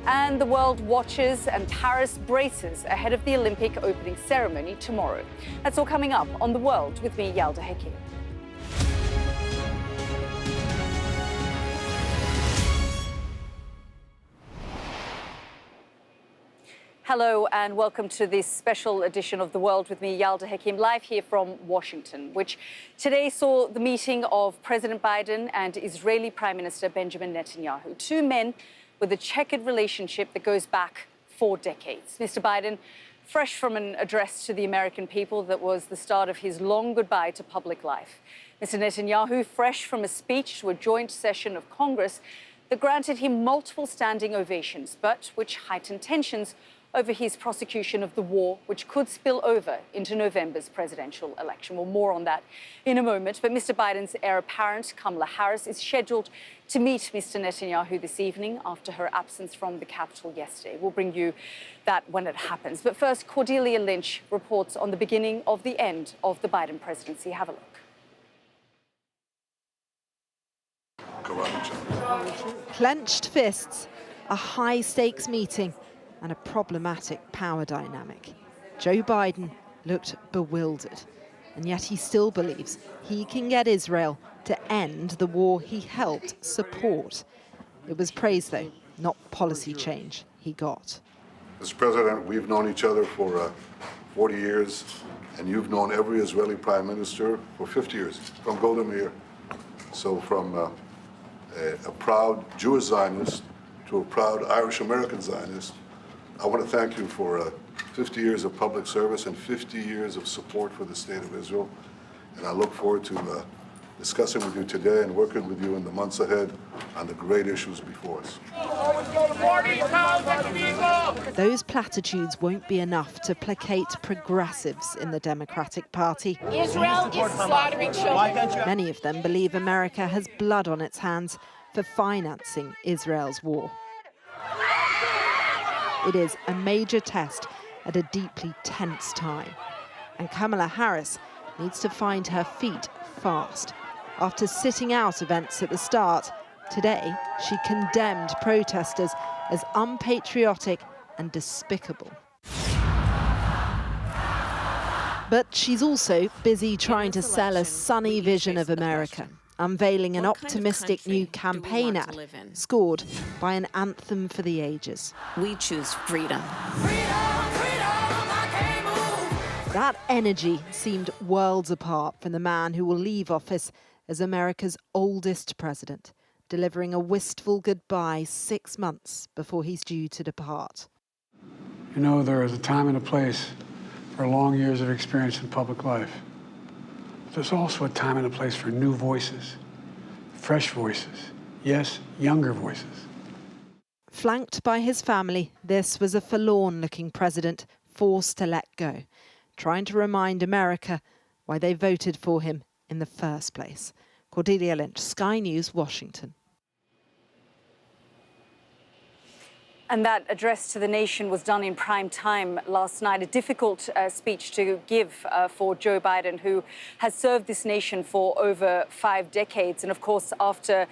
And the world watches and Paris braces ahead of the Olympic opening ceremony tomorrow. That's all coming up on The World with me, Yalda Hakim. Hello and welcome to this special edition of The World with me, Yalda Hakim, live here from Washington, which today saw the meeting of President Biden and Israeli Prime Minister Benjamin Netanyahu, two men with a checkered relationship that goes back 4 decades. Mr. Biden, fresh from an address to the American people that was the start of his long goodbye to public life. Mr. Netanyahu, fresh from a speech to a joint session of Congress that granted him multiple standing ovations, but which heightened tensions over his prosecution of the war, which could spill over into November's presidential election. Well, more on that in a moment. But Mr. Biden's heir apparent, Kamala Harris, is scheduled to meet Mr. Netanyahu this evening after her absence from the Capitol yesterday. We'll bring you that when it happens. But first, Cordelia Lynch reports on the beginning of the end of the Biden presidency. Have a look. Clenched fists, a high-stakes meeting, and a problematic power dynamic. Joe Biden looked bewildered, and yet he still believes he can get Israel to end the war he helped support. It was praise, though, not policy change he got. Mr. President, we've known each other for 40 years, and you've known every Israeli prime minister for 50 years, from Golda Meir. So from a proud Jewish Zionist to a proud Irish-American Zionist, I want to thank you for 50 years of public service and 50 years of support for the State of Israel. And I look forward to discussing with you today and working with you in the months ahead on the great issues before us. Those platitudes won't be enough to placate progressives in the Democratic Party. Israel is slaughtering children. Many of them believe America has blood on its hands for financing Israel's war. It is a major test at a deeply tense time. And Kamala Harris needs to find her feet fast. After sitting out events at the start, today she condemned protesters as unpatriotic and despicable. But she's also busy trying to sell a sunny vision of America, unveiling an optimistic new campaign ad scored by an anthem for the ages. We choose freedom. That energy seemed worlds apart from the man who will leave office as America's oldest president, delivering a wistful goodbye 6 months before he's due to depart. You know, there is a time and a place for long years of experience in public life. There's also a time and a place for new voices, fresh voices, yes, younger voices. Flanked by his family, this was a forlorn-looking president forced to let go, trying to remind America why they voted for him in the first place. Cordelia Lynch, Sky News, Washington. And that address to the nation was done in prime time last night, a difficult speech to give for Joe Biden, who has served this nation for over 5 decades. And of course, after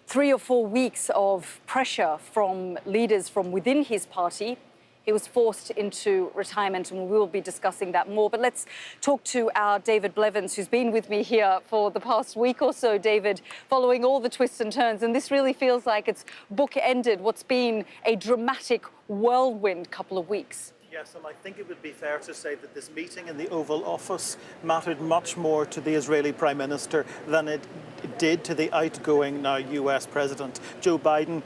3 or 4 weeks of pressure from leaders from within his party, he was forced into retirement, and we will be discussing that more. But let's talk to our David Blevins, who's been with me here for the past week or so, David, following all the twists and turns. And this really feels like it's bookended what's been a dramatic whirlwind couple of weeks. Yes, and I think it would be fair to say that this meeting in the Oval Office mattered much more to the Israeli Prime Minister than it did to the outgoing now US President. Joe Biden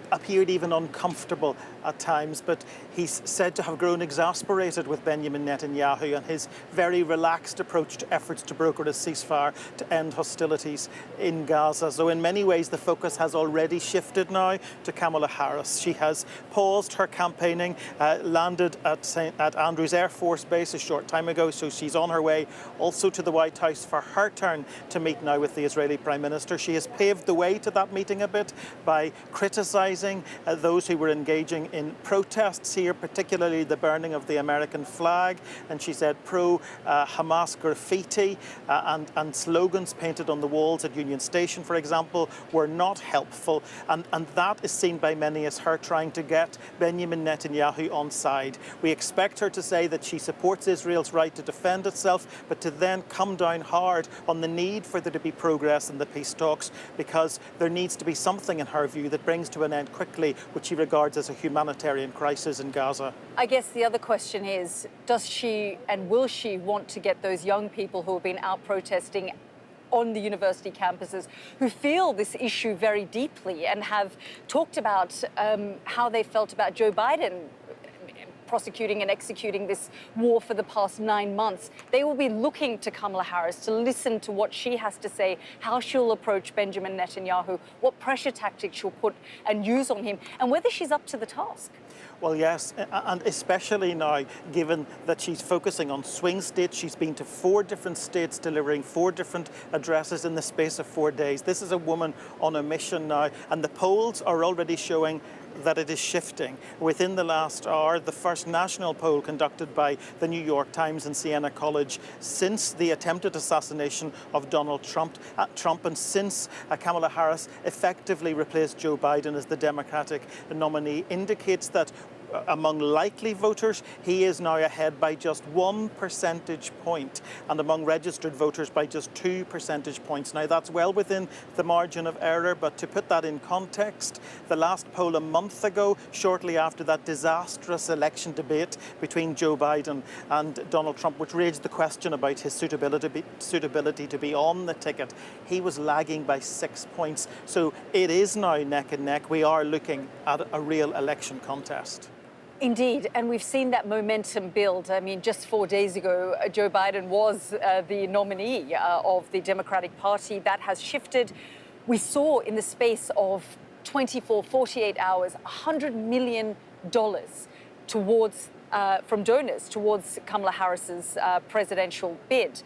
appeared even uncomfortable at times, but he's said to have grown exasperated with Benjamin Netanyahu and his very relaxed approach to efforts to broker a ceasefire to end hostilities in Gaza. So in many ways, the focus has already shifted now to Kamala Harris. She has paused her campaigning, landed at Andrews Air Force Base a short time ago, so she's on her way also to the White House for her turn to meet now with the Israeli Prime Minister. She has paved the way to that meeting a bit by criticising criticizing those who were engaging in protests here, particularly the burning of the American flag. And she said pro-Hamas graffiti and slogans painted on the walls at Union Station, for example, were not helpful. And that is seen by many as her trying to get Benjamin Netanyahu on side. We expect her to say that she supports Israel's right to defend itself, but to then come down hard on the need for there to be progress in the peace talks, because there needs to be something, in her view, that brings to an end quickly what she regards as a humanitarian crisis in Gaza. I guess the other question is, does she and will she want to get those young people who have been out protesting on the university campuses, who feel this issue very deeply and have talked about how they felt about Joe Biden prosecuting and executing this war for the past 9 months. They will be looking to Kamala Harris to listen to what she has to say, how she'll approach Benjamin Netanyahu, what pressure tactics she'll put and use on him, and whether she's up to the task. Well, yes, and especially now, given that she's focusing on swing states. She's been to 4 different states, delivering 4 different addresses in the space of 4 days. This is a woman on a mission now, and the polls are already showing that it is shifting. Within the last hour, the first national poll conducted by the New York Times and Siena College since the attempted assassination of Donald Trump and since Kamala Harris effectively replaced Joe Biden as the Democratic nominee, indicates that among likely voters, he is now ahead by just 1 percentage point, and among registered voters by just 2 percentage points. Now, that's well within the margin of error, but to put that in context, the last poll a month ago, shortly after that disastrous election debate between Joe Biden and Donald Trump, which raised the question about his suitability to be on the ticket, he was lagging by 6 points. So it is now neck and neck. We are looking at a real election contest. Indeed, and we've seen that momentum build. I mean, just 4 days ago, Joe Biden was the nominee of the Democratic Party. That has shifted. We saw in the space of 48 hours, $100 million towards from donors towards Kamala Harris's presidential bid.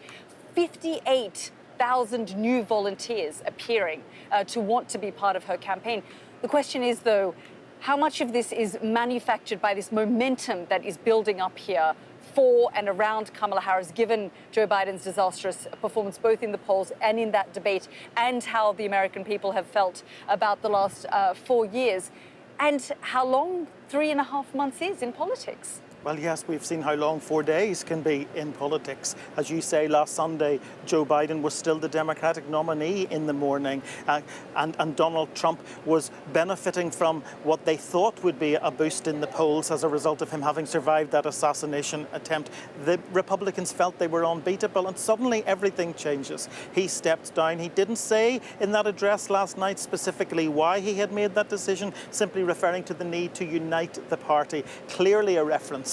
58,000 new volunteers appearing to want to be part of her campaign. The question is, though, how much of this is manufactured by this momentum that is building up here for and around Kamala Harris, given Joe Biden's disastrous performance both in the polls and in that debate, and how the American people have felt about the last 4 years, and how long 3.5 months is in politics? Well, yes, we've seen how long 4 days can be in politics. As you say, last Sunday, Joe Biden was still the Democratic nominee in the morning, and Donald Trump was benefiting from what they thought would be a boost in the polls as a result of him having survived that assassination attempt. The Republicans felt they were unbeatable, and suddenly everything changes. He stepped down. He didn't say in that address last night specifically why he had made that decision, simply referring to the need to unite the party. Clearly a reference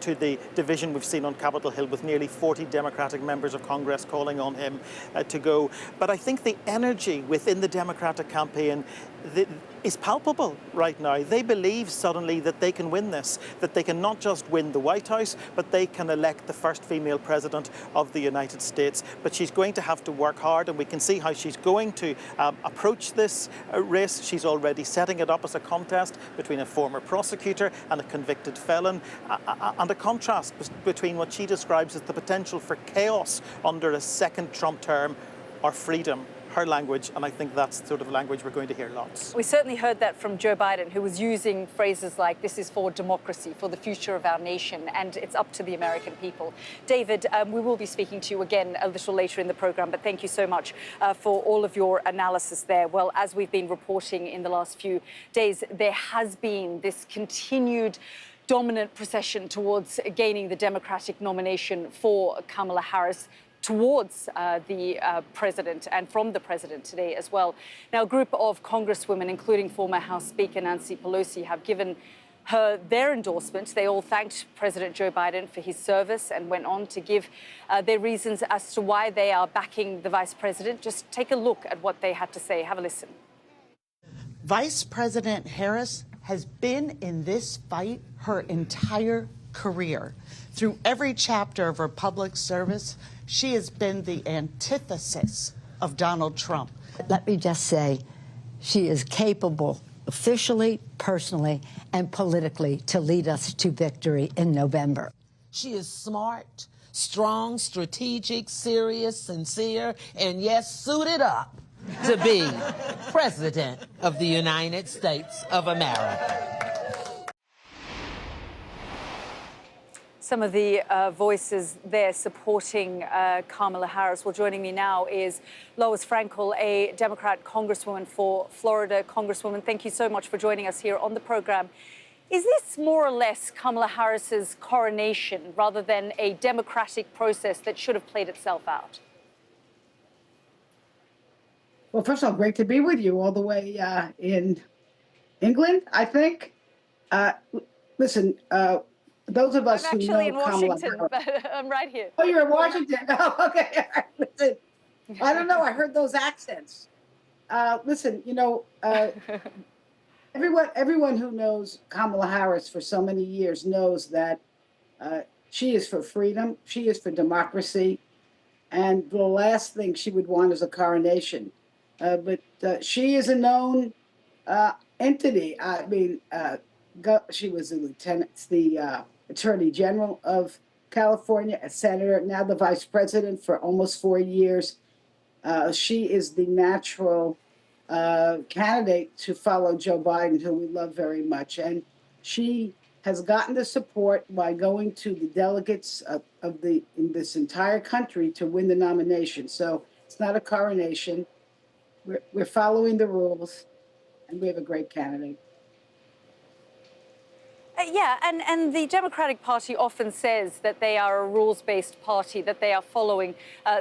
to the division we've seen on Capitol Hill, with nearly 40 Democratic members of Congress calling on him to go. But I think the energy within the Democratic campaign is palpable right now. They believe suddenly that they can win this, that they can not just win the White House, but they can elect the first female president of the United States. But she's going to have to work hard, and we can see how she's going to approach this race. She's already setting it up as a contest between a former prosecutor and a convicted felon, and a contrast between what she describes as the potential for chaos under a second Trump term or freedom. Her language, and I think that's the sort of language we're going to hear lots. We certainly heard that from Joe Biden, who was using phrases like, this is for democracy, for the future of our nation, and it's up to the American people. David, we will be speaking to you again a little later in the program, but thank you so much for all of your analysis there. Well, as we've been reporting in the last few days, there has been this continued dominant procession towards gaining the Democratic nomination for Kamala Harris, towards the president and from the president today as well. Now, a group of congresswomen, including former House Speaker Nancy Pelosi, have given her their endorsement. They all thanked President Joe Biden for his service and went on to give their reasons as to why they are backing the vice president. Just take a look at what they had to say. Have a listen. Vice President Harris has been in this fight her entire career. Through every chapter of her public service, she has been the antithesis of Donald Trump. Let me just say, she is capable officially, personally, and politically to lead us to victory in November. She is smart, strong, strategic, serious, sincere, and yes, suited up to be President of the United States of America. Some of the voices there supporting Kamala Harris. Well, joining me now is Lois Frankel, a Democrat congresswoman for Florida. Congresswoman, thank you so much for joining us here on the program. Is this more or less Kamala Harris's coronation rather than a democratic process that should have played itself out? Well, first of all, great to be with you all the way in England, I think. Listen, those of us I'm who actually know in Washington, Kamala Harris, but I'm right here. Oh, you're in Washington? Oh, okay. Listen, I don't know. I heard those accents. Listen, you know, everyone who knows Kamala Harris for so many years knows that she is for freedom. She is for democracy. And the last thing she would want is a coronation. But she is a known entity. I mean, she was the lieutenant, the attorney general of California, a senator, now the vice president for almost 4 years. She is the natural candidate to follow Joe Biden, who we love very much. And she has gotten the support by going to the delegates in this entire country to win the nomination. So it's not a coronation. We're following the rules, and we have a great candidate. Yeah, and the Democratic Party often says that they are a rules-based party, that they are following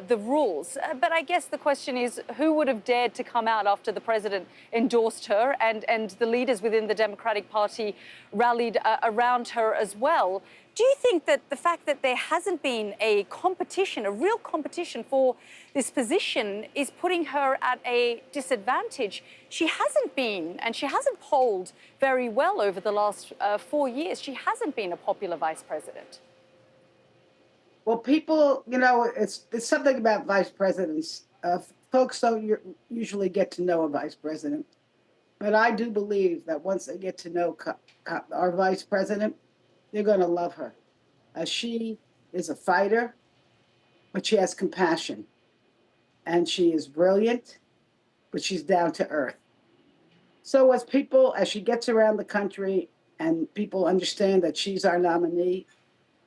the rules. But I guess the question is, who would have dared to come out after the president endorsed her and the leaders within the Democratic Party rallied around her as well? Do you think that the fact that there hasn't been a competition, a real competition for this position, is putting her at a disadvantage? She hasn't been, and she hasn't polled very well over the last 4 years. She hasn't been a popular vice president. Well, people, you know, it's something about vice presidents. Folks don't usually get to know a vice president. But I do believe that once they get to know our vice president, they're going to love her. She is a fighter, but she has compassion. And she is brilliant, but she's down to earth. So as she gets around the country and people understand that she's our nominee,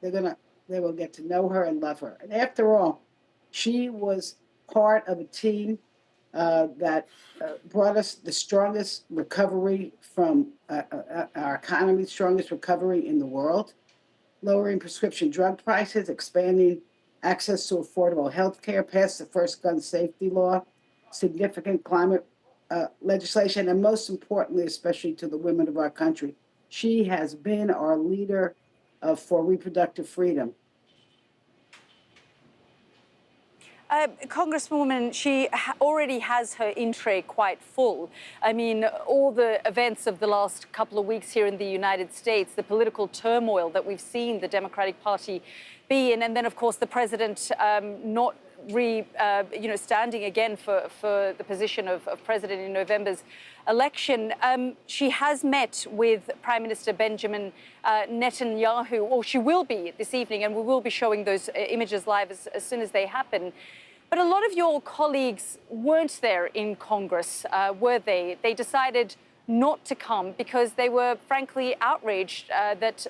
they will get to know her and love her. And after all, she was part of a team that brought us the strongest recovery from our economy, strongest recovery in the world, lowering prescription drug prices, expanding access to affordable health care, passed the first gun safety law, significant climate legislation, and most importantly, especially to the women of our country, she has been our leader for reproductive freedom. Congresswoman, she already has her in tray quite full. I mean, all the events of the last couple of weeks here in the United States, the political turmoil that we've seen the Democratic Party be in, and then, of course, the president not standing again for the position of president in November's election. She has met with Prime Minister Benjamin Netanyahu, or she will be this evening, and we will be showing those images live as soon as they happen. But a lot of your colleagues weren't there in Congress, were they? They decided not to come because they were frankly outraged that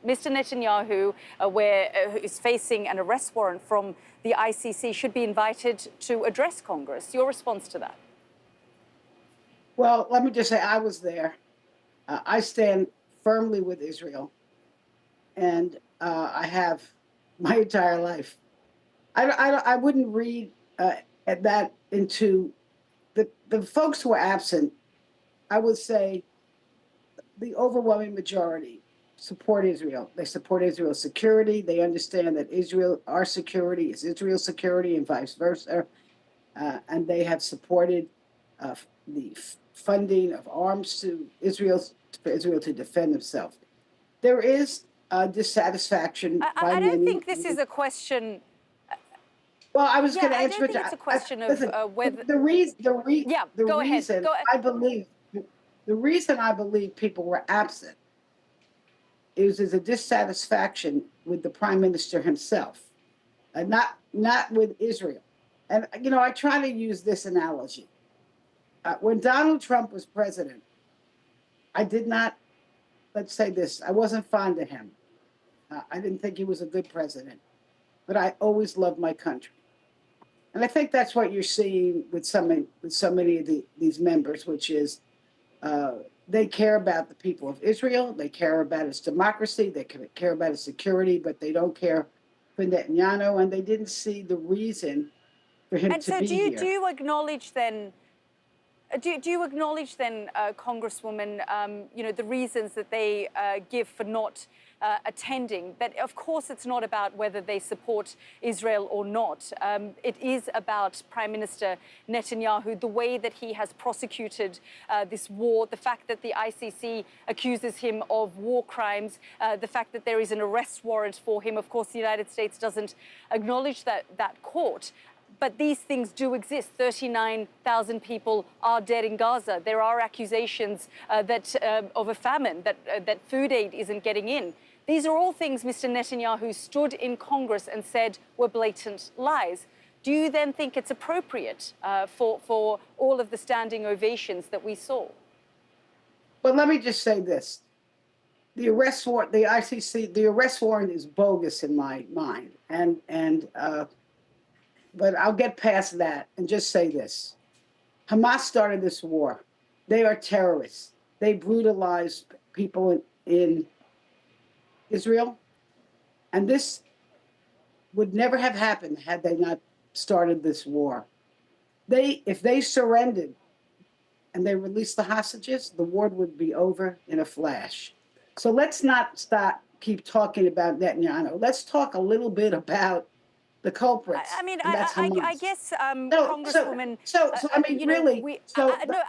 Mr. Netanyahu, who is facing an arrest warrant from the ICC, should be invited to address Congress. Your response to that? Well, let me just say I was there. I stand firmly with Israel, and I have my entire life. I wouldn't read that into the folks who are absent. I would say the overwhelming majority support Israel. They support Israel's security. They understand that our security is Israel's security and vice versa. And they have supported the funding of arms to Israel, for Israel to defend themselves. There is dissatisfaction. I don't think this is a question. Well, I was going to answer. I don't think it's a question of whether. The reason Go ahead. I believe The reason I believe people were absent is a dissatisfaction with the prime minister himself, not with Israel. And I try to use this analogy. When Donald Trump was president, I did not, let's say this, I wasn't fond of him. I didn't think he was a good president, but I always loved my country. And I think that's what you're seeing with so many of these members, which is they care about the people of Israel, they care about its democracy, they care about its security, but they don't care for Netanyahu, and they didn't see the reason for him And to so be here. do you acknowledge then, Congresswoman, the reasons that they give for not attending? That, of course, it's not about whether they support Israel or not. It is about Prime Minister Netanyahu, the way that he has prosecuted this war, the fact that the ICC accuses him of war crimes, the fact that there is an arrest warrant for him. Of course, the United States doesn't acknowledge that court. But these things do exist. 39,000 people are dead in Gaza. There are accusations of a famine, that food aid isn't getting in. These are all things Mr. Netanyahu stood in Congress and said were blatant lies. Do you then think it's appropriate for all of the standing ovations that we saw? But let me just say this. The arrest warrant, the ICC, the arrest warrant is bogus in my mind. But I'll get past that and just say this. Hamas started this war. They are terrorists. They brutalized people in Israel. And this would never have happened had they not started this war. If they surrendered and they released the hostages, the war would be over in a flash. So let's not keep talking about Netanyahu. Let's talk a little bit about the culprits. I mean, I guess, Congresswoman. No,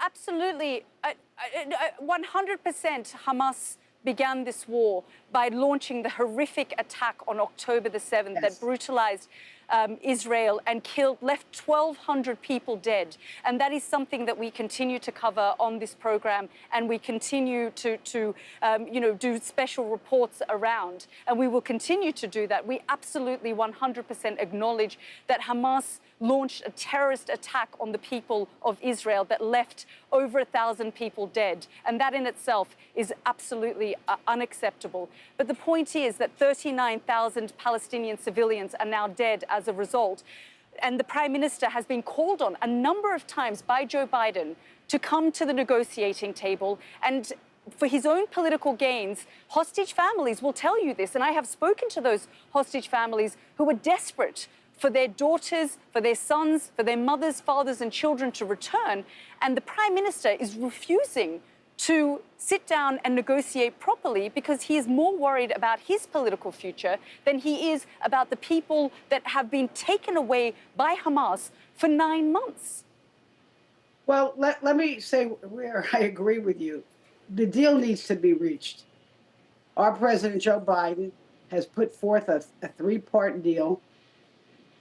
absolutely. 100% Hamas began this war by launching the horrific attack on October the 7th that brutalized Israel and left 1,200 people dead. And that is something that we continue to cover on this program, and we continue to do special reports around. And we will continue to do that. We absolutely 100% acknowledge that Hamas launched a terrorist attack on the people of Israel that left over 1,000 people dead. And that in itself is absolutely unacceptable. But the point is that 39,000 Palestinian civilians are now dead as a result. And the Prime Minister has been called on a number of times by Joe Biden to come to the negotiating table. And for his own political gains, hostage families will tell you this. And I have spoken to those hostage families who are desperate for their daughters, for their sons, for their mothers, fathers, and children to return. And the Prime Minister is refusing to sit down and negotiate properly because he is more worried about his political future than he is about the people that have been taken away by Hamas for 9 months. Well, let me say where I agree with you. The deal needs to be reached. Our President Joe Biden has put forth a three-part deal.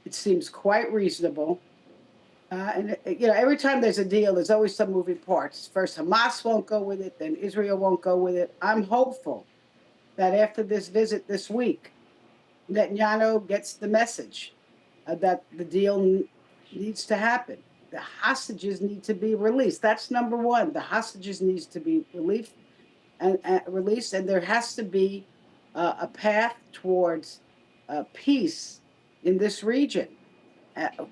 It seems quite reasonable. Every time there's a deal, there's always some moving parts. First, Hamas won't go with it, then Israel won't go with it. I'm hopeful that after this visit this week, Netanyahu gets the message that the deal needs to happen. The hostages need to be released. That's number one. The hostages need to be released, and there has to be a path towards peace in this region,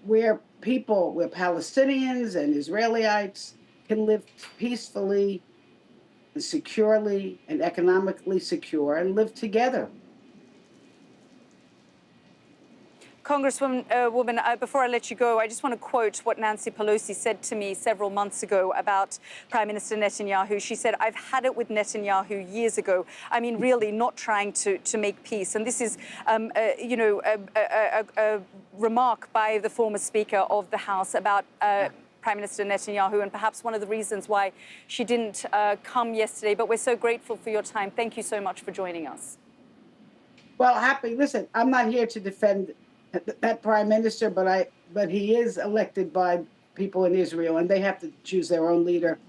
where Palestinians and Israelites can live peacefully and securely and economically secure and live together. Congresswoman, before I let you go, I just want to quote what Nancy Pelosi said to me several months ago about Prime Minister Netanyahu. She said, "I've had it with Netanyahu years ago." I mean, really not trying to make peace. And this is, a remark by the former Speaker of the House about Prime Minister Netanyahu, and perhaps one of the reasons why she didn't come yesterday. But we're so grateful for your time. Thank you so much for joining us. Well, listen, I'm not here to defend that prime minister, but he is elected by people in Israel, and they have to choose their own leader.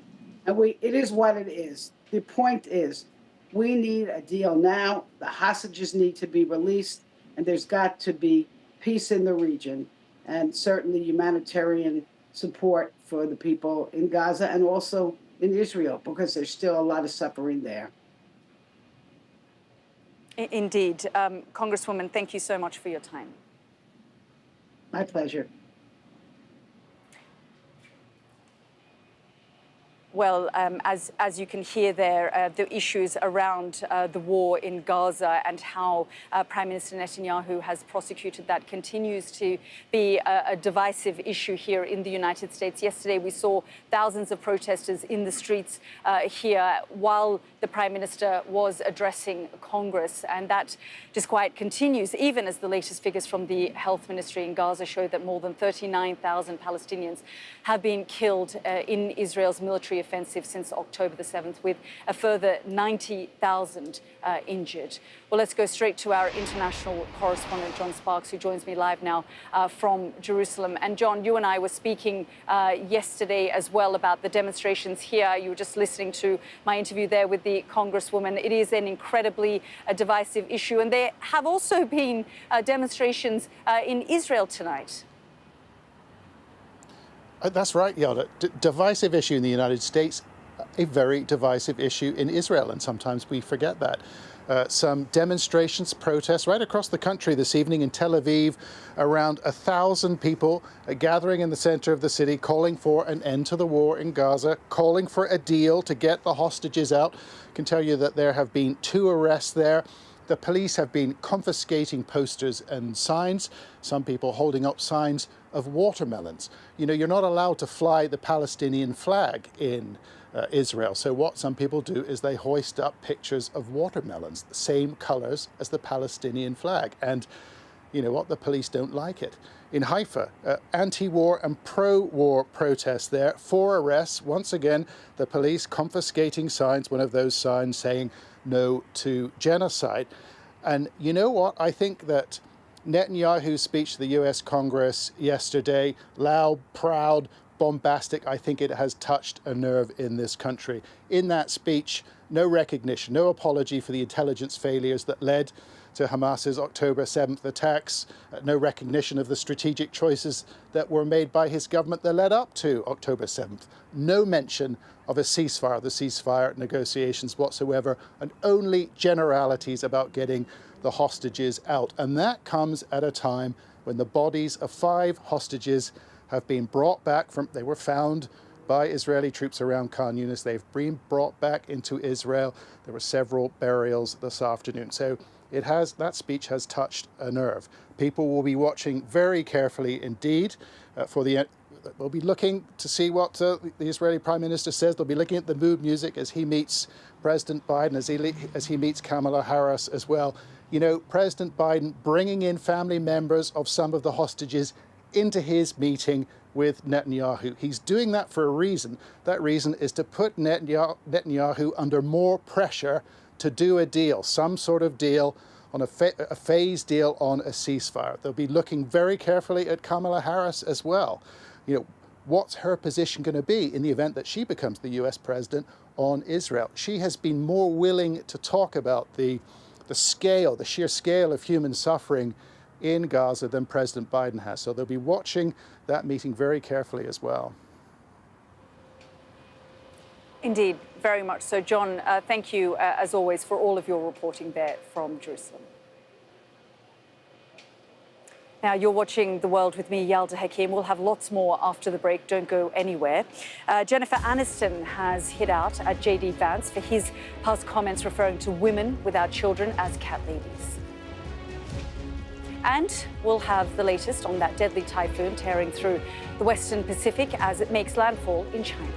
And it is what it is. The point is, we need a deal now. The hostages need to be released, and there's got to be peace in the region, and certainly humanitarian support for the people in Gaza and also in Israel, because there's still a lot of suffering there. Indeed. Congresswoman, thank you so much for your time. My pleasure. Well, as you can hear there, the issues around the war in Gaza and how Prime Minister Netanyahu has prosecuted that continues to be a divisive issue here in the United States. Yesterday, we saw thousands of protesters in the streets here while the Prime Minister was addressing Congress. And that disquiet continues, even as the latest figures from the Health Ministry in Gaza show that more than 39,000 Palestinians have been killed in Israel's military offensive since October the 7th, with a further 90,000 injured. Well, let's go straight to our international correspondent, John Sparks, who joins me live now from Jerusalem. And John, you and I were speaking yesterday as well about the demonstrations here. You were just listening to my interview there with the Congresswoman. It is an incredibly divisive issue. And there have also been demonstrations in Israel tonight. That's right, Yalda. Divisive issue in the United States, a very divisive issue in Israel, and sometimes we forget that. Some demonstrations, protests right across the country this evening in Tel Aviv. Around 1,000 people gathering in the center of the city, calling for an end to the war in Gaza, calling for a deal to get the hostages out. I can tell you that there have been 2 arrests there. The police have been confiscating posters and signs, some people holding up signs of watermelons. You know, you're not allowed to fly the Palestinian flag in Israel. So what some people do is they hoist up pictures of watermelons, the same colors as the Palestinian flag. And you know what? The police don't like it. In Haifa, anti-war and pro-war protests there, 4 arrests. Once again, the police confiscating signs, one of those signs saying no to genocide. And you know what? I think that Netanyahu's speech to the US Congress yesterday, loud, proud, bombastic, I think it has touched a nerve in this country. In that speech, no recognition, no apology for the intelligence failures that led to Hamas's October 7th attacks, no recognition of the strategic choices that were made by his government that led up to October 7th, no mention of a ceasefire, the ceasefire negotiations whatsoever, and only generalities about getting the hostages out. And that comes at a time when the bodies of 5 hostages have been brought back from, they were found by Israeli troops around Khan Yunis. They've been brought back into Israel. There were several burials this afternoon. So that speech has touched a nerve. People will be watching very carefully indeed we'll be looking to see what the Israeli Prime Minister says. They'll be looking at the mood music as he meets President Biden, as he meets Kamala Harris as well. You know, President Biden bringing in family members of some of the hostages into his meeting with Netanyahu. He's doing that for a reason. That reason is to put Netanyahu under more pressure to do a deal, some sort of deal, on a phased deal on a ceasefire. They'll be looking very carefully at Kamala Harris as well. You know, what's her position going to be in the event that she becomes the US president on Israel? She has been more willing to talk about the sheer scale of human suffering in Gaza than President Biden has. So they'll be watching that meeting very carefully as well. Indeed, very much so. John, thank you, as always, for all of your reporting there from Jerusalem. Now, you're watching The World with me, Yalda Hakim. We'll have lots more after the break. Don't go anywhere. Jennifer Aniston has hit out at J.D. Vance for his past comments referring to women without children as cat ladies. And we'll have the latest on that deadly typhoon tearing through the Western Pacific as it makes landfall in China.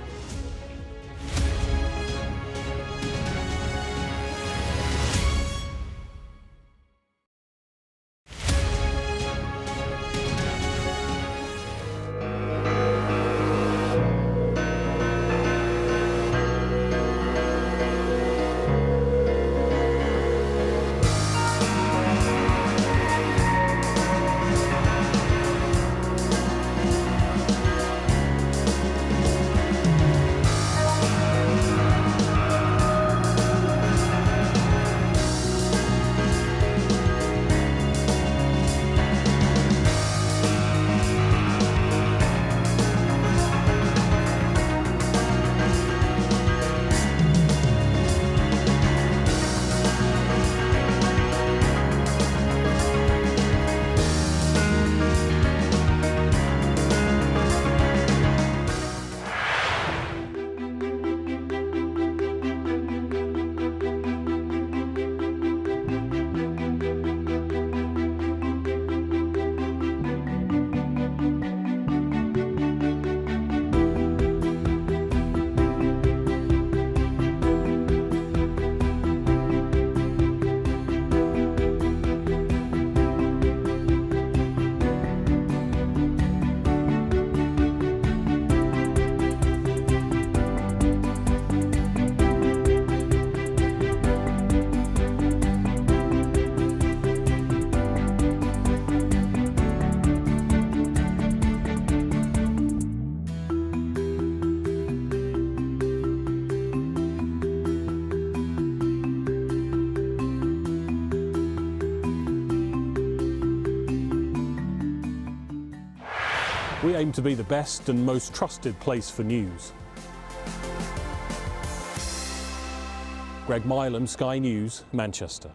We aim to be the best and most trusted place for news. Greg Milam, Sky News, Manchester.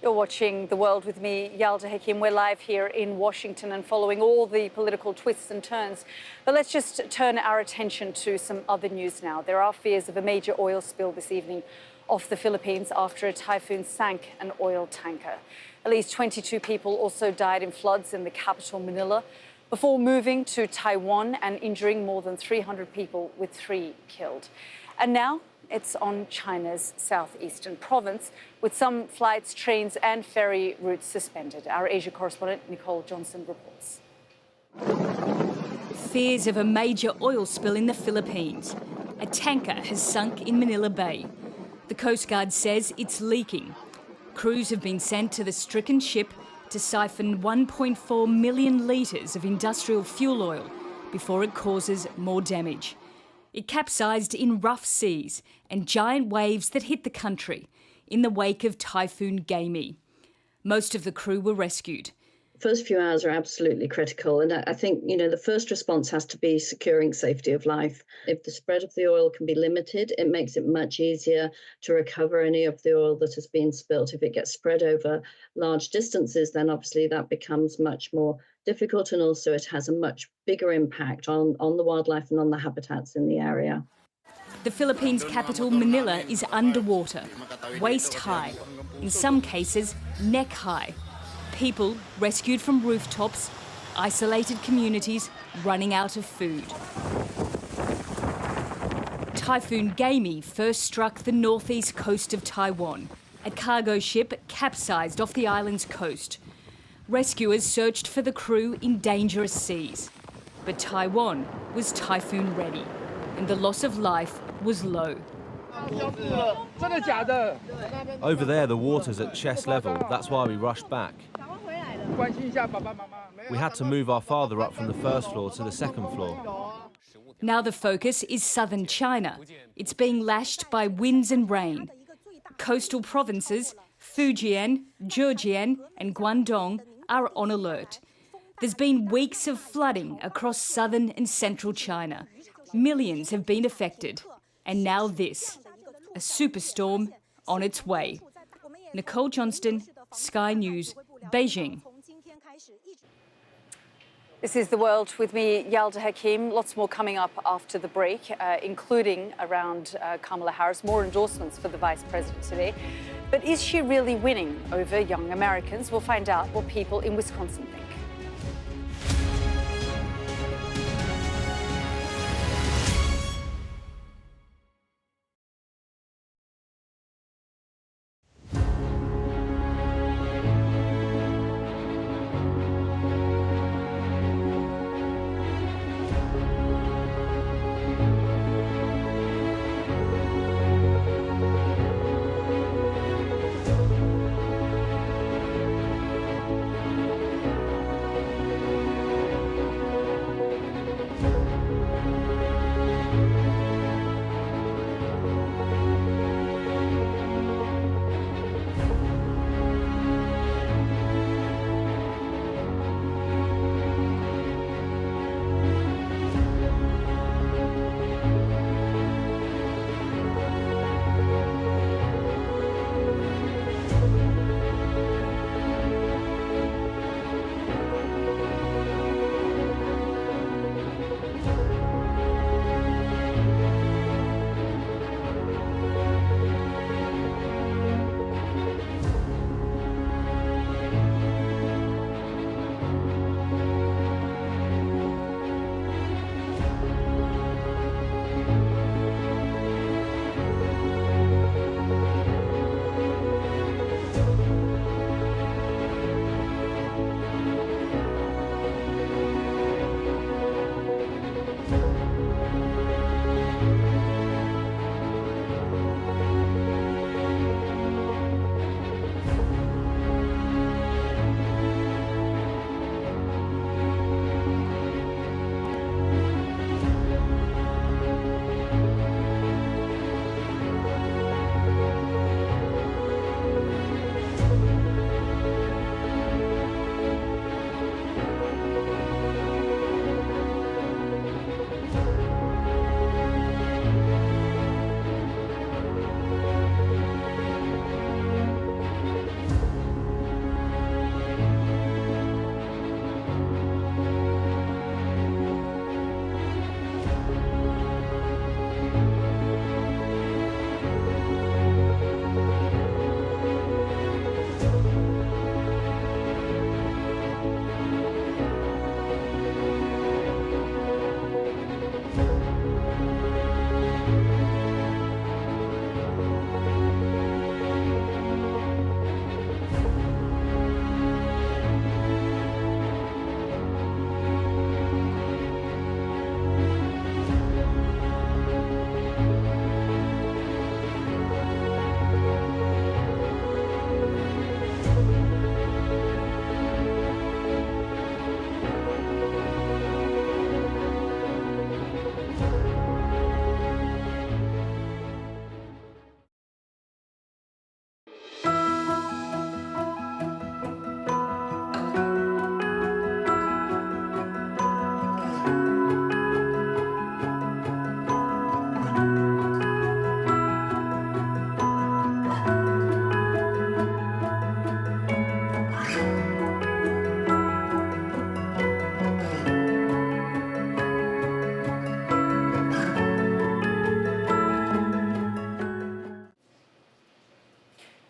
You're watching The World with me, Yalda Hakim. We're live here in Washington and following all the political twists and turns. But let's just turn our attention to some other news now. There are fears of a major oil spill this evening off the Philippines after a typhoon sank an oil tanker. At least 22 people also died in floods in the capital, Manila, before moving to Taiwan and injuring more than 300 people, with 3 killed. And now it's on China's southeastern province, with some flights, trains and ferry routes suspended. Our Asia correspondent Nicole Johnson reports. Fears of a major oil spill in the Philippines. A tanker has sunk in Manila Bay. The Coast Guard says it's leaking. Crews have been sent to the stricken ship to siphon 1.4 million litres of industrial fuel oil before it causes more damage. It capsized in rough seas and giant waves that hit the country in the wake of Typhoon Gaemi. Most of the crew were rescued. First few hours are absolutely critical, and I think, the first response has to be securing safety of life. If the spread of the oil can be limited, it makes it much easier to recover any of the oil that has been spilt. If it gets spread over large distances, then obviously that becomes much more difficult, and also it has a much bigger impact on the wildlife and on the habitats in the area. The Philippines' capital, Manila, is underwater, waist high, in some cases neck high. People rescued from rooftops, isolated communities running out of food. Typhoon Gaemi first struck the northeast coast of Taiwan. A cargo ship capsized off the island's coast. Rescuers searched for the crew in dangerous seas. But Taiwan was typhoon ready, and the loss of life was low. Over there, the water's at chest level. That's why we rushed back. We had to move our father up from the first floor to the second floor. Now the focus is southern China. It's being lashed by winds and rain. Coastal provinces, Fujian, Zhejiang and Guangdong, are on alert. There's been weeks of flooding across southern and central China. Millions have been affected. And now this, a superstorm on its way. Nicole Johnston, Sky News, Beijing. This is The World with me, Yalda Hakim. Lots more coming up after the break, including around Kamala Harris, more endorsements for the Vice President today. But is she really winning over young Americans? We'll find out what people in Wisconsin think.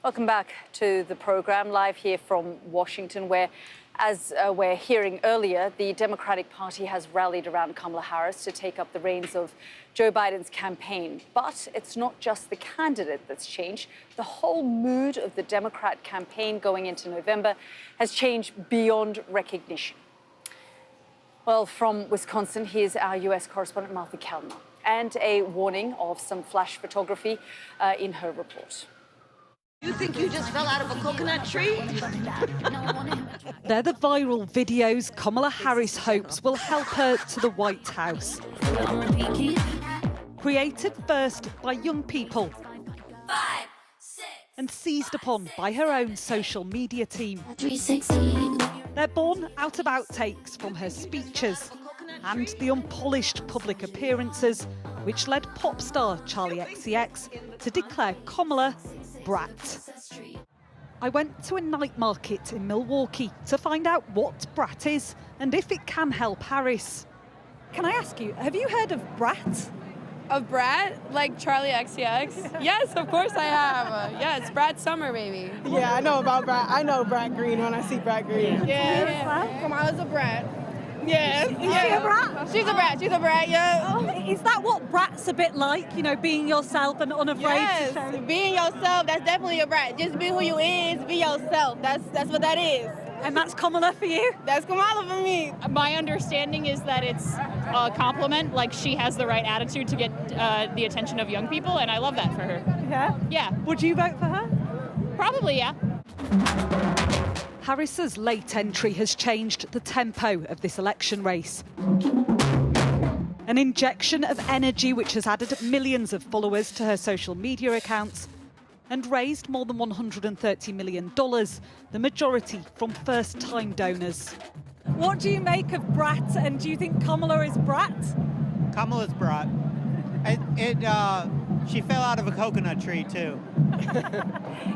Welcome back to the program, live here from Washington, where, as we're hearing earlier, the Democratic Party has rallied around Kamala Harris to take up the reins of Joe Biden's campaign. But it's not just the candidate that's changed. The whole mood of the Democrat campaign going into November has changed beyond recognition. Well, from Wisconsin, here's our US correspondent, Martha Kellner, and a warning of some flash photography in her report. You think you just fell out of a coconut tree? They're the viral videos Kamala Harris hopes will help her to the White House. Created first by young people and seized upon by her own social media team. They're born out of outtakes from her speeches and the unpolished public appearances which led pop star Charlie XCX to declare Kamala brat. I went to a night market in Milwaukee to find out what brat is and if it can help Harris. Can I ask you, have you heard of brat? Of brat? Like Charlie XCX? Yes, of course I have. Yeah, it's Brat Summer, baby. Yeah, I know about brat. I know Brat Green when I see Brat Green. Yeah. Kamala's a brat. Yeah. Is she a brat? She's a brat. She's a brat, yeah. Oh, is that what brat's a bit like? You know, being yourself and unafraid to show? Being yourself, that's definitely a brat. Just be who you is, be yourself. That's what that is. And that's Kamala for you? That's Kamala for me. My understanding is that it's a compliment, like she has the right attitude to get the attention of young people, and I love that for her. Yeah? Yeah. Would you vote for her? Probably, yeah. Harris's late entry has changed the tempo of this election race. An injection of energy which has added millions of followers to her social media accounts and raised more than $130 million, the majority from first-time donors. What do you make of brat, and do you think Kamala is brat? Kamala's brat. She fell out of a coconut tree, too.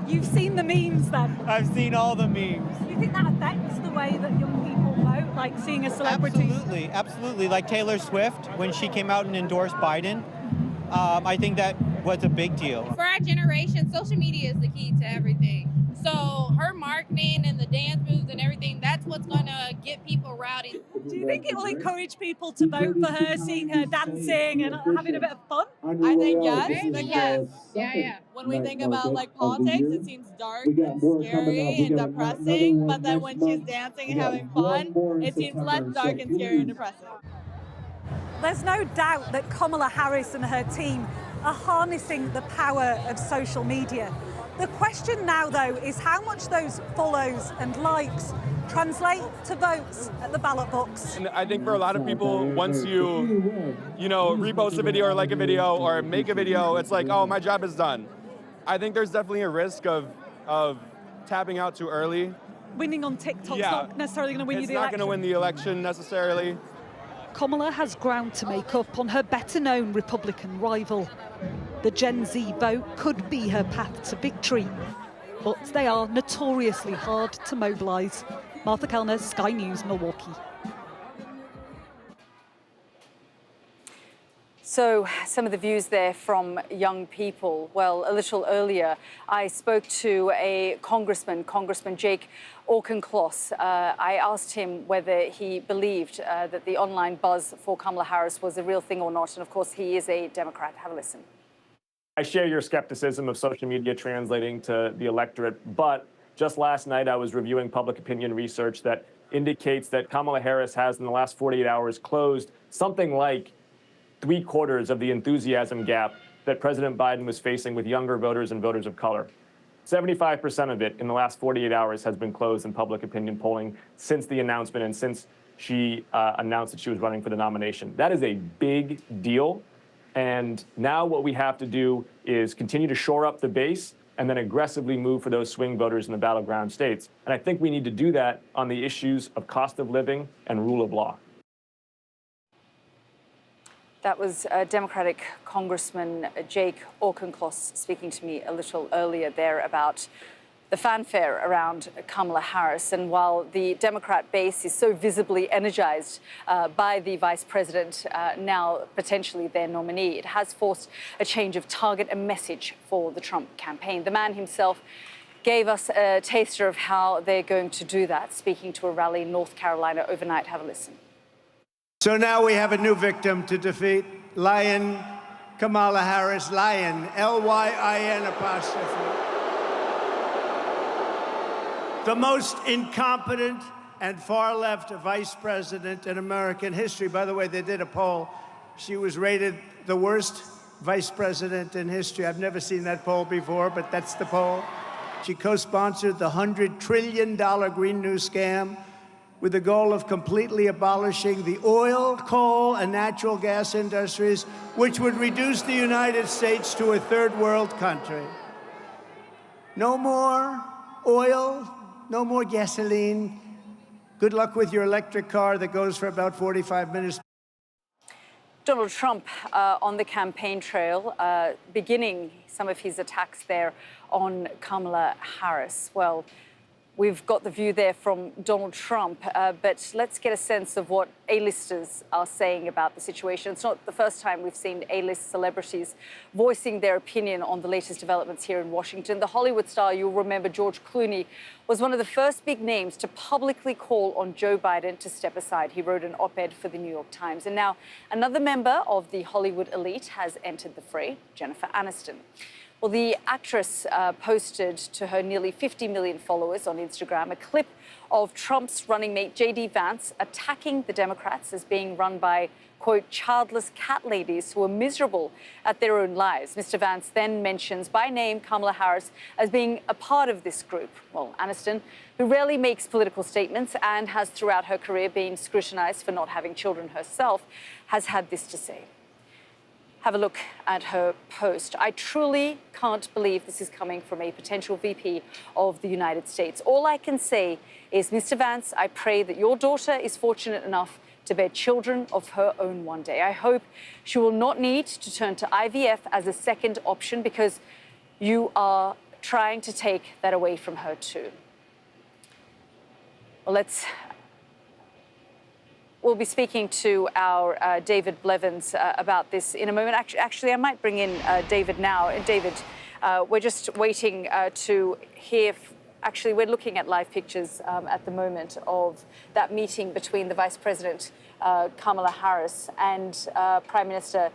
You've seen the memes, then? I've seen all the memes. Do you think that affects the way that young people vote, like seeing a celebrity? Absolutely. Like Taylor Swift, when she came out and endorsed Biden, I think that was a big deal. For our generation, social media is the key to everything. So her marketing and the dance moves and everything, that's what's going to get people rowdy. Do you think it will encourage people to vote for her, seeing her dancing and having a bit of fun? I think yes, because when we think about like politics, it seems dark and scary and depressing, but then when she's dancing and having fun, it seems less dark and scary and depressing. There's no doubt that Kamala Harris and her team are harnessing the power of social media. The question now, though, is how much those follows and likes translate to votes at the ballot box. And I think for a lot of people, once you repost a video or like a video or make a video, it's like, oh, my job is done. I think there's definitely a risk of tapping out too early. Winning on TikTok's not necessarily going to win you the election. It's not going to win the election necessarily. Kamala has ground to make up on her better-known Republican rival. The Gen Z vote could be her path to victory, but they are notoriously hard to mobilise. Martha Kellner, Sky News, Milwaukee. So some of the views there from young people. Well, a little earlier, I spoke to a Congressman Jake Auchincloss. I asked him whether he believed that the online buzz for Kamala Harris was a real thing or not. And of course, he is a Democrat. Have a listen. I share your skepticism of social media translating to the electorate, but just last night I was reviewing public opinion research that indicates that Kamala Harris has in the last 48 hours closed something like 3/4 of the enthusiasm gap that President Biden was facing with younger voters and voters of color. 75% of it in the last 48 hours has been closed in public opinion polling since the announcement and since she announced that she was running for the nomination. That is a big deal. And now what we have to do is continue to shore up the base and then aggressively move for those swing voters in the battleground states. And I think we need to do that on the issues of cost of living and rule of law. That was Democratic Congressman Jake Auchincloss speaking to me a little earlier there about the fanfare around Kamala Harris. And while the Democrat base is so visibly energized by the vice president, now potentially their nominee, it has forced a change of target and message for the Trump campaign. The man himself gave us a taster of how they're going to do that, speaking to a rally in North Carolina overnight. Have a listen. So now we have a new victim to defeat, Lion Kamala Harris, Lion, L-Y-I-N apostrophe. The most incompetent and far-left vice president in American history. By the way, they did a poll. She was rated the worst vice president in history. I've never seen that poll before, but that's the poll. She co-sponsored the $100 trillion Green New scam with the goal of completely abolishing the oil, coal, and natural gas industries, which would reduce the United States to a third world country. No more oil, no more gasoline. Good luck with your electric car that goes for about 45 minutes. Donald Trump on the campaign trail, beginning some of his attacks there on Kamala Harris. Well, we've got the view there from Donald Trump, but let's get a sense of what A-listers are saying about the situation. It's not the first time we've seen A-list celebrities voicing their opinion on the latest developments here in Washington. The Hollywood star, you'll remember George Clooney, was one of the first big names to publicly call on Joe Biden to step aside. He wrote an op-ed for the New York Times. And now another member of the Hollywood elite has entered the fray, Jennifer Aniston. Well, the actress posted to her nearly 50 million followers on Instagram a clip of Trump's running mate J.D. Vance attacking the Democrats as being run by, quote, childless cat ladies who are miserable at their own lives. Mr. Vance then mentions by name Kamala Harris as being a part of this group. Well, Aniston, who rarely makes political statements and has throughout her career been scrutinized for not having children herself, has had this to say. Have a look at her post. I truly can't believe this is coming from a potential VP of the United States. All I can say is, Mr. Vance, I pray that your daughter is fortunate enough to bear children of her own one day. I hope she will not need to turn to IVF as a second option, because you are trying to take that away from her too. Well, we'll be speaking to our David Blevins about this in a moment. Actually, I might bring in David now. David, we're just waiting to hear. Actually, we're looking at live pictures at the moment of that meeting between the Vice President Kamala Harris and Prime Minister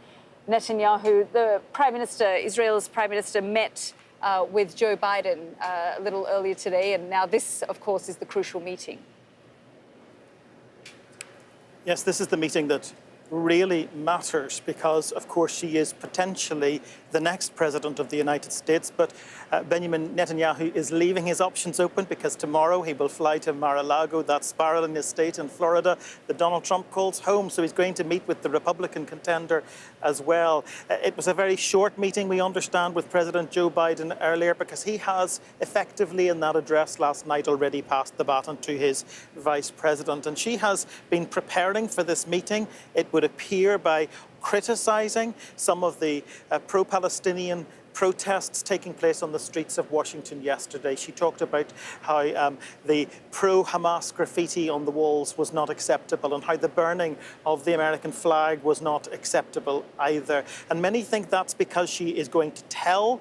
Netanyahu. The Prime Minister, Israel's Prime Minister, met with Joe Biden a little earlier today, and now this, of course, is the crucial meeting. Yes, this is the meeting that really matters because, of course, she is potentially the next president of the United States. But Benjamin Netanyahu is leaving his options open because tomorrow he will fly to Mar-a-Lago, that spiraling estate in Florida that Donald Trump calls home. So he's going to meet with the Republican contender as well. It was a very short meeting, we understand, with President Joe Biden earlier because he has effectively in that address last night already passed the baton to his vice president. And she has been preparing for this meeting, it would appear, by criticizing some of the pro-Palestinian protests taking place on the streets of Washington yesterday. She talked about how the pro-Hamas graffiti on the walls was not acceptable and how the burning of the American flag was not acceptable either. And many think that's because she is going to tell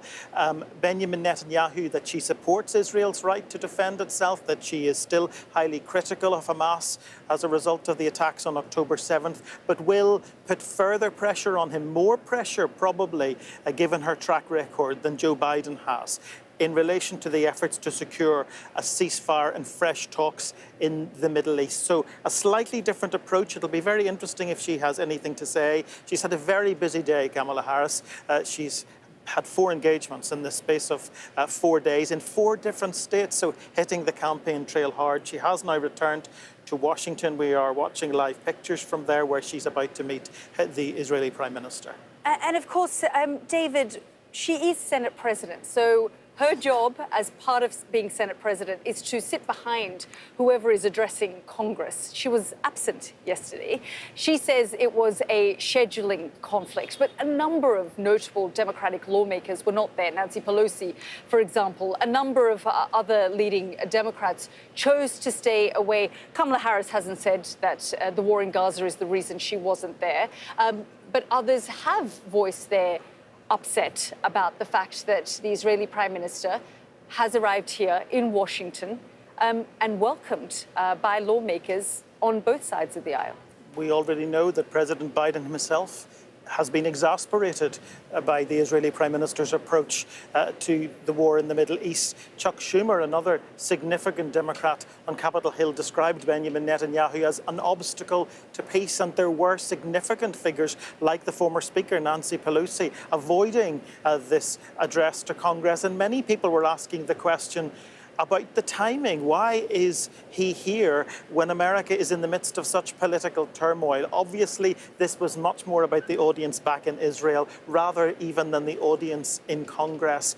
Benjamin Netanyahu that she supports Israel's right to defend itself, that she is still highly critical of Hamas as a result of the attacks on October 7th, but will put further pressure on him, more pressure probably, given her track record than Joe Biden has in relation to the efforts to secure a ceasefire and fresh talks in the Middle East. So a slightly different approach. It'll be very interesting if she has anything to say. She's had a very busy day, Kamala Harris. She's had 4 engagements in the space of 4 days in 4 different states, so hitting the campaign trail hard. She has now returned to Washington. We are watching live pictures from there where she's about to meet the Israeli Prime Minister. And of course, David, she is Senate President, so her job as part of being Senate President is to sit behind whoever is addressing Congress. She was absent yesterday. She says it was a scheduling conflict, but a number of notable Democratic lawmakers were not there. Nancy Pelosi, for example, a number of other leading Democrats chose to stay away. Kamala Harris hasn't said that the war in Gaza is the reason she wasn't there, but others have voiced their upset about the fact that the Israeli Prime Minister has arrived here in Washington and welcomed by lawmakers on both sides of the aisle. We already know that President Biden himself has been exasperated by the Israeli Prime Minister's approach to the war in the Middle East. Chuck Schumer, another significant Democrat on Capitol Hill, described Benjamin Netanyahu as an obstacle to peace, and there were significant figures like the former Speaker, Nancy Pelosi, avoiding this address to Congress, and many people were asking the question about the timing. Why is he here when America is in the midst of such political turmoil? Obviously, this was much more about the audience back in Israel, rather even than the audience in Congress.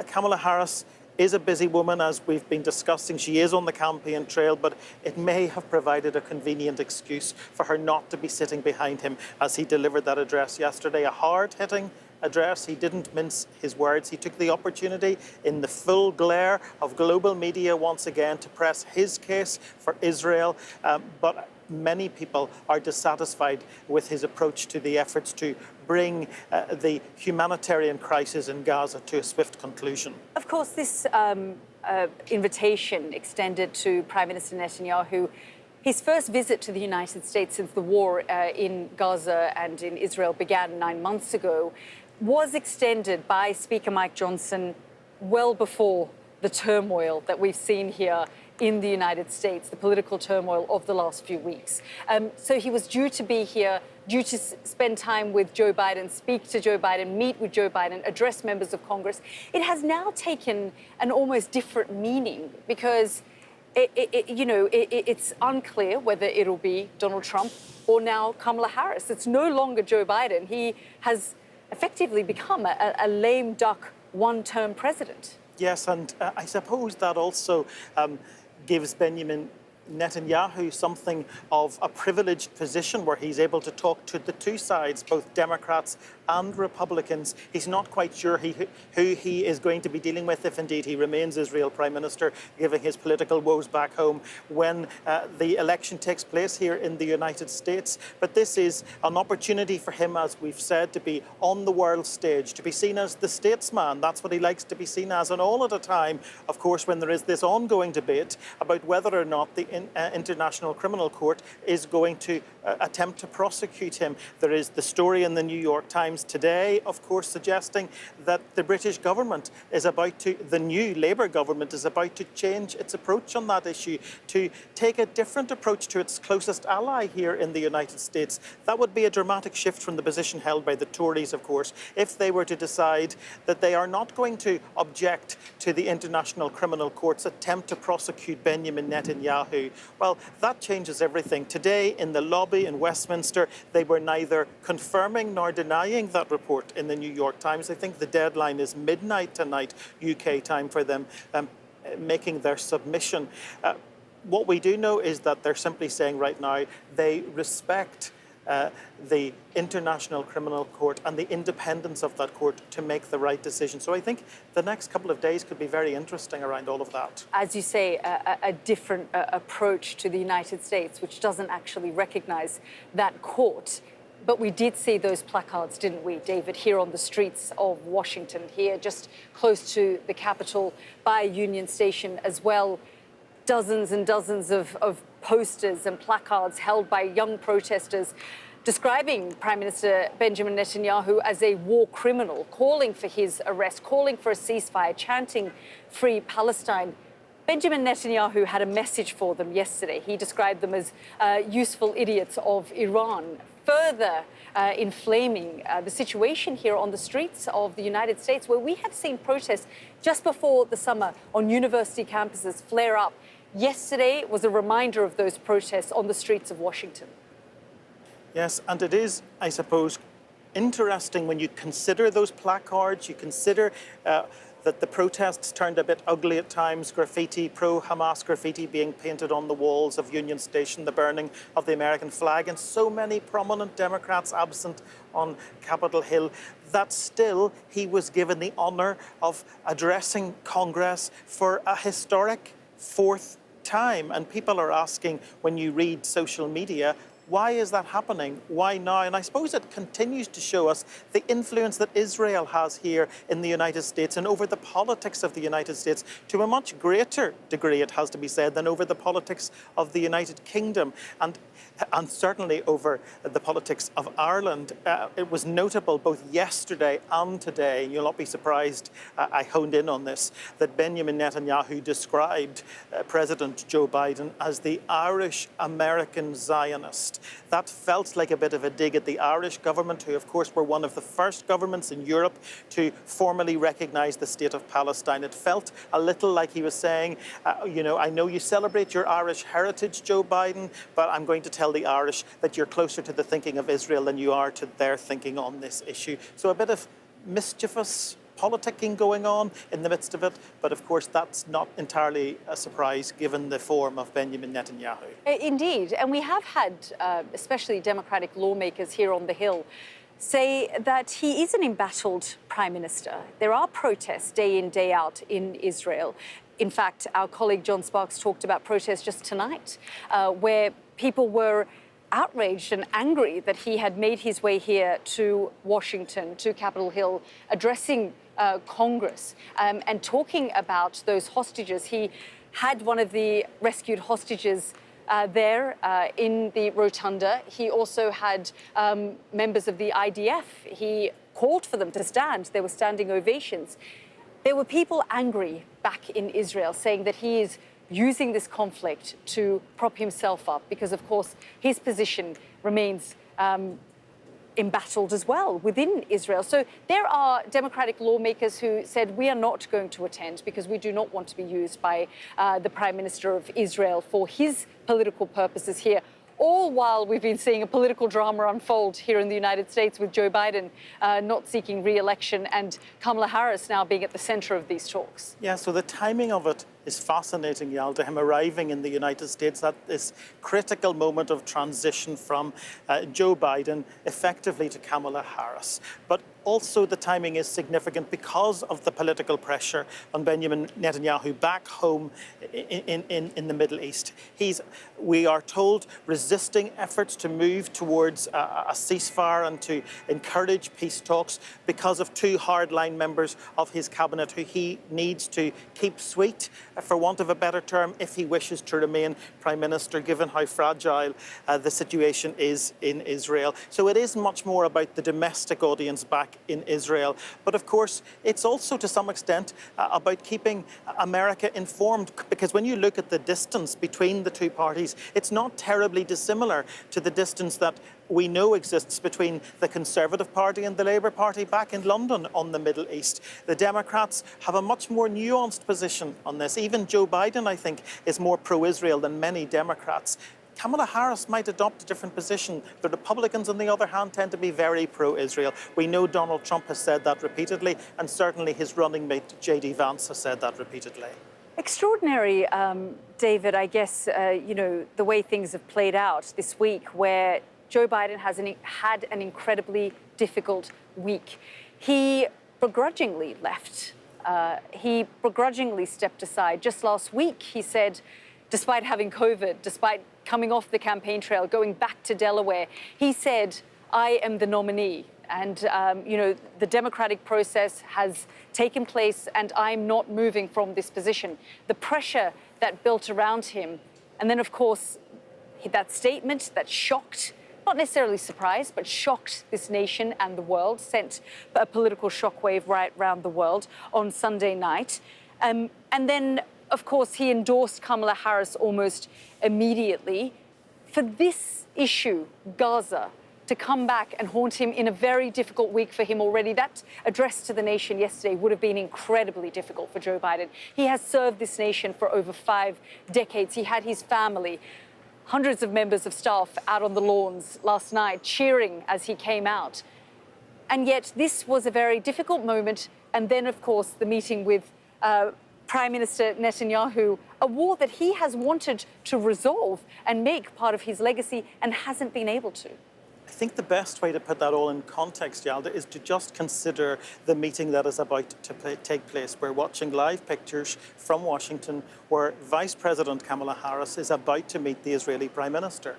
Kamala Harris is a busy woman, as we've been discussing. She is on the campaign trail, but it may have provided a convenient excuse for her not to be sitting behind him as he delivered that address yesterday. A hard-hitting address. He didn't mince his words. He took the opportunity in the full glare of global media once again to press his case for Israel. But many people are dissatisfied with his approach to the efforts to bring the humanitarian crisis in Gaza to a swift conclusion. Of course, this invitation extended to Prime Minister Netanyahu, his first visit to the United States since the war in Gaza and in Israel began 9 months ago, was extended by Speaker Mike Johnson well before the turmoil that we've seen here in the United States, the political turmoil of the last few weeks. So he was due to be here, due to spend time with Joe Biden, speak to Joe Biden, meet with Joe Biden, address members of Congress. It has now taken an almost different meaning because it's unclear whether it'll be Donald Trump or now Kamala Harris. It's no longer Joe Biden. He has effectively become a lame duck one-term president. Yes, and I suppose that also gives Benjamin Netanyahu something of a privileged position where he's able to talk to the two sides, both Democrats and Republicans. He's not quite sure who he is going to be dealing with, if indeed he remains Israel Prime Minister, given his political woes back home when the election takes place here in the United States. But this is an opportunity for him, as we've said, to be on the world stage, to be seen as the statesman. That's what he likes to be seen as, and all at a time, of course, when there is this ongoing debate about whether or not the International Criminal Court is going to attempt to prosecute him. There is the story in the New York Times today, of course, suggesting that the British government is about to, the new Labour government is about to change its approach on that issue, to take a different approach to its closest ally here in the United States. That would be a dramatic shift from the position held by the Tories, of course, if they were to decide that they are not going to object to the International Criminal Court's attempt to prosecute Benjamin Netanyahu. Well, that changes everything. Today, in the lobby in Westminster, they were neither confirming nor denying that report in the New York Times. I think the deadline is midnight tonight, UK time, for them making their submission. What we do know is that they're simply saying right now they respect the International Criminal Court and the independence of that court to make the right decision. So I think the next couple of days could be very interesting around all of that. As you say, a different approach to the United States, which doesn't actually recognize that court. But we did see those placards, didn't we, David, here on the streets of Washington, here just close to the Capitol by Union Station as well. Dozens and dozens of posters and placards held by young protesters describing Prime Minister Benjamin Netanyahu as a war criminal, calling for his arrest, calling for a ceasefire, chanting Free Palestine. Benjamin Netanyahu had a message for them yesterday. He described them as useful idiots of Iran, further inflaming the situation here on the streets of the United States, where we have seen protests just before the summer on university campuses flare up. Yesterday was a reminder of those protests on the streets of Washington. Yes, and it is, I suppose, interesting when you consider those placards, you consider that the protests turned a bit ugly at times, graffiti, pro-Hamas graffiti being painted on the walls of Union Station, the burning of the American flag, and so many prominent Democrats absent on Capitol Hill, that still he was given the honour of addressing Congress for a historic fourth time. And people are asking, when you read social media, Why is that happening? Why now? And I suppose it continues to show us the influence that Israel has here in the United States and over the politics of the United States to a much greater degree, it has to be said, than over the politics of the United Kingdom and certainly over the politics of Ireland. It was notable both yesterday and today, and you'll not be surprised I honed in on this, that Benjamin Netanyahu described President Joe Biden as the Irish-American Zionist. That felt like a bit of a dig at the Irish government, who of course were one of the first governments in Europe to formally recognise the state of Palestine. It felt a little like he was saying, I know you celebrate your Irish heritage, Joe Biden, but I'm going to tell the Irish that you're closer to the thinking of Israel than you are to their thinking on this issue. So a bit of mischievous politicking going on in the midst of it, but of course that's not entirely a surprise given the form of Benjamin Netanyahu. Indeed, and we have had, especially Democratic lawmakers here on the Hill, say that he is an embattled prime minister. There are protests day in, day out in Israel. In fact, our colleague John Sparks talked about protests just tonight, where people were outraged and angry that he had made his way here to Washington, to Capitol Hill, addressing Congress and talking about those hostages. He had one of the rescued hostages there in the rotunda. He also had members of the IDF. He called for them to stand. There were standing ovations. There were people angry back in Israel saying that he is using this conflict to prop himself up because, of course, his position remains embattled as well within Israel. So there are Democratic lawmakers who said we are not going to attend because we do not want to be used by the Prime Minister of Israel for his political purposes here. All while we've been seeing a political drama unfold here in the United States with Joe Biden not seeking re-election and Kamala Harris now being at the center of these talks. Yeah, so the timing of it is fascinating, Yalda, him arriving in the United States at this critical moment of transition from Joe Biden effectively to Kamala Harris. But also the timing is significant because of the political pressure on Benjamin Netanyahu back home in the Middle East. He's, we are told, resisting efforts to move towards a ceasefire and to encourage peace talks because of two hardline members of his cabinet who he needs to keep sweet, for want of a better term, if he wishes to remain Prime Minister, given how fragile the situation is in Israel. So it is much more about the domestic audience back in Israel. But of course, it's also to some extent about keeping America informed, because when you look at the distance between the two parties, it's not terribly dissimilar to the distance that we know exists between the Conservative Party and the Labour Party back in London on the Middle East. The Democrats have a much more nuanced position on this. Even Joe Biden, I think, is more pro-Israel than many Democrats. Kamala Harris might adopt a different position. The Republicans, on the other hand, tend to be very pro-Israel. We know Donald Trump has said that repeatedly, and certainly his running mate, J.D. Vance, has said that repeatedly. Extraordinary, David, I guess, the way things have played out this week, where Joe Biden has had an incredibly difficult week. He begrudgingly left. He begrudgingly stepped aside. Just last week, he said, despite having COVID, despite coming off the campaign trail, going back to Delaware, he said, I am the nominee. And, the democratic process has taken place and I'm not moving from this position. The pressure that built around him. And then, of course, that statement that shocked, not necessarily surprised, but shocked this nation and the world, sent a political shockwave right around the world on Sunday night. And then, of course, he endorsed Kamala Harris almost immediately. For this issue, Gaza, to come back and haunt him in a very difficult week for him already, that address to the nation yesterday would have been incredibly difficult for Joe Biden. He has served this nation for over 5 decades. He had his family, hundreds of members of staff out on the lawns last night cheering as he came out. And yet this was a very difficult moment. And then, of course, the meeting with Prime Minister Netanyahu, a war that he has wanted to resolve and make part of his legacy and hasn't been able to. I think the best way to put that all in context, Yalda, is to just consider the meeting that is about to take place. We're watching live pictures from Washington where Vice President Kamala Harris is about to meet the Israeli Prime Minister.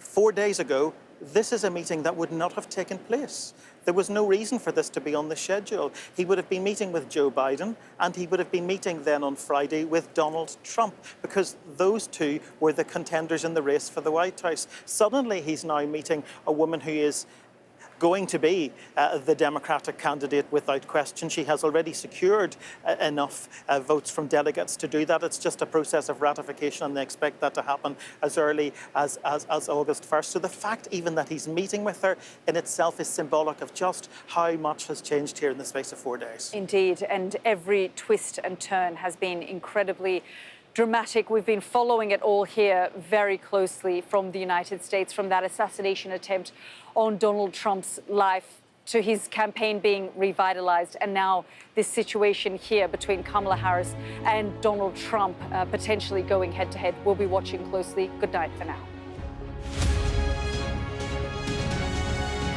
4 days ago, this is a meeting that would not have taken place. There was no reason for this to be on the schedule. He would have been meeting with Joe Biden, and he would have been meeting then on Friday with Donald Trump, because those two were the contenders in the race for the White House. Suddenly, he's now meeting a woman who is going to be the Democratic candidate without question. She has already secured enough votes from delegates to do that. It's just a process of ratification, and they expect that to happen as early as August 1st. So the fact even that he's meeting with her in itself is symbolic of just how much has changed here in the space of 4 days. Indeed, and every twist and turn has been incredibly dramatic. We've been following it all here very closely from the United States, from that assassination attempt on Donald Trump's life to his campaign being revitalized, and now this situation here between Kamala Harris and Donald Trump potentially going head to head. We'll be watching closely. Good night for now.